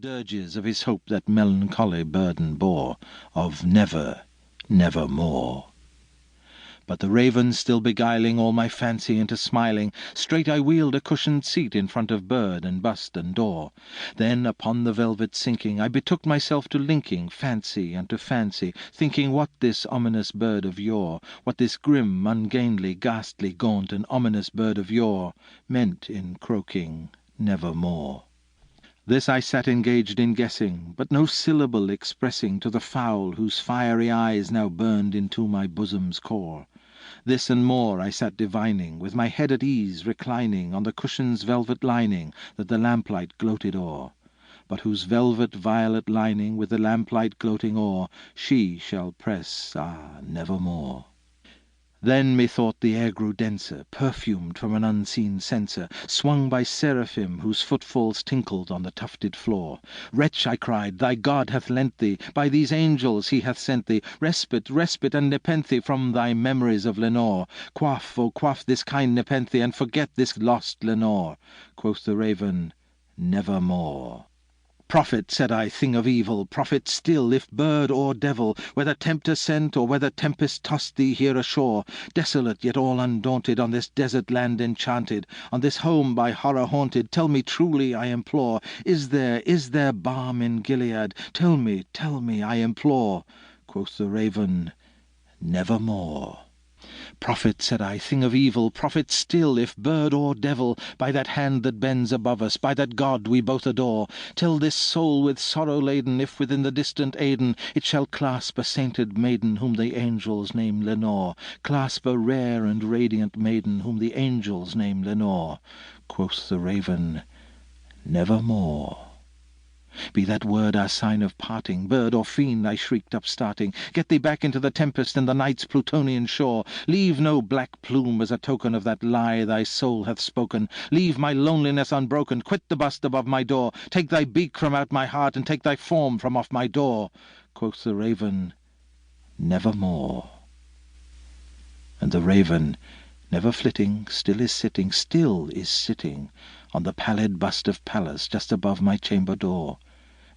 dirges of his hope that melancholy burden bore, of never, never more. But the raven still beguiling all my fancy into smiling, straight I wheeled a cushioned seat in front of bird and bust and door. Then, upon the velvet sinking, I betook myself to linking fancy unto fancy, thinking what this ominous bird of yore, what this grim, ungainly, ghastly, gaunt, and ominous bird of yore meant in croaking nevermore. This I sat engaged in guessing, but no syllable expressing to the fowl whose fiery eyes now burned into my bosom's core. This and more I sat divining, with my head at ease reclining on the cushion's velvet lining that the lamplight gloated o'er, but whose velvet violet lining with the lamplight gloating o'er she shall press, nevermore. Then methought the air grew denser, perfumed from an unseen censer, swung by seraphim whose footfalls tinkled on the tufted floor. Wretch, I cried, thy God hath lent thee, by these angels he hath sent thee, respite, respite and nepenthe from thy memories of Lenore. Quaff, oh quaff this kind nepenthe, and forget this lost Lenore. Quoth the raven, nevermore. Prophet, said I, thing of evil, prophet still, if bird or devil, whether tempter sent or whether tempest tossed thee here ashore, desolate yet all undaunted, on this desert land enchanted, on this home by horror haunted, tell me truly, I implore, is there balm in Gilead? Tell me, I implore. Quoth the raven, nevermore. Prophet, said I, thing of evil, prophet still, if bird or devil, by that hand that bends above us, by that God we both adore, tell this soul with sorrow laden, if within the distant Aidenn it shall clasp a sainted maiden whom the angels name Lenore, clasp a rare and radiant maiden whom the angels name Lenore. Quoth the raven, nevermore. Be that word our sign of parting, bird or fiend, I shrieked upstarting, get thee back into the tempest and the night's Plutonian shore. Leave no black plume as a token of that lie thy soul hath spoken. Leave my loneliness unbroken, quit the bust above my door. Take thy beak from out my heart, and take thy form from off my door. Quoth the raven, nevermore. And the raven, never flitting, still is sitting on the pallid bust of Pallas just above my chamber door,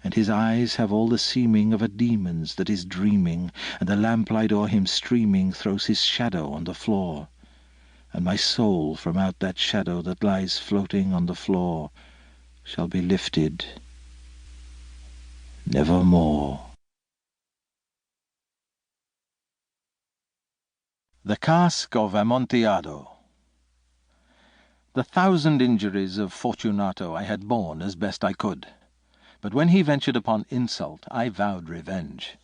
and his eyes have all the seeming of a demon's that is dreaming, and the lamplight o'er him streaming throws his shadow on the floor, and my soul from out that shadow that lies floating on the floor shall be lifted nevermore. The Cask of Amontillado. The 1,000 injuries of Fortunato I had borne as best I could, but when he ventured upon insult I vowed revenge.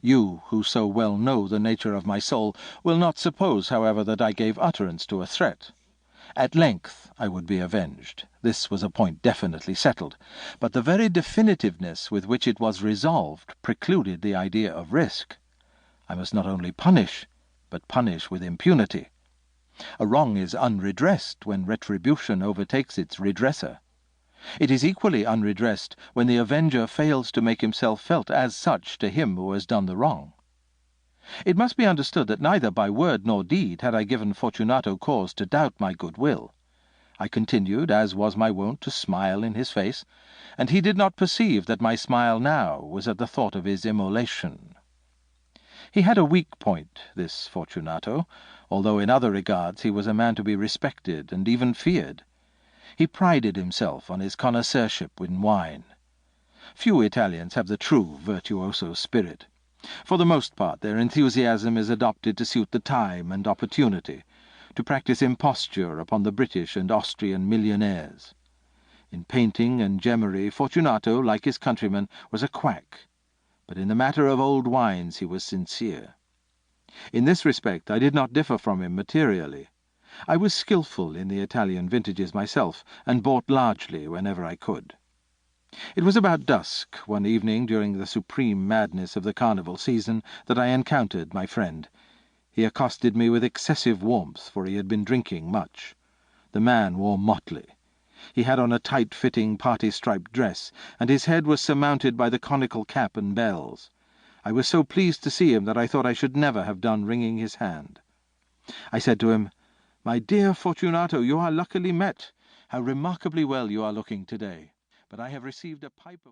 You, who so well know the nature of my soul, will not suppose, however, that I gave utterance to a threat. At length I would be avenged. This was a point definitely settled, but the very definitiveness with which it was resolved precluded the idea of risk. I must not only punish, but punish with impunity. A wrong is unredressed when retribution overtakes its redresser. It is equally unredressed when the avenger fails to make himself felt as such to him who has done the wrong. It must be understood that neither by word nor deed had I given Fortunato cause to doubt my good will. I continued, as was my wont, to smile in his face, and he did not perceive that my smile now was at the thought of his immolation. He had a weak point, this Fortunato, although in other regards he was a man to be respected and even feared. He prided himself on his connoisseurship in wine. Few Italians have the true virtuoso spirit. For the most part their enthusiasm is adopted to suit the time and opportunity, to practice imposture upon the British and Austrian millionaires. In painting and gemmery Fortunato, like his countrymen, was a quack, but in the matter of old wines he was sincere. In this respect I did not differ from him materially. I was skilful in the Italian vintages myself, and bought largely whenever I could. It was about dusk, one evening during the supreme madness of the carnival season, that I encountered my friend. He accosted me with excessive warmth, for he had been drinking much. The man wore motley. He had on a tight-fitting party-striped dress, and his head was surmounted by the conical cap and bells. I was so pleased to see him that I thought I should never have done wringing his hand. I said to him, "My dear Fortunato, you are luckily met. How remarkably well you are looking today. But I have received a pipe of..."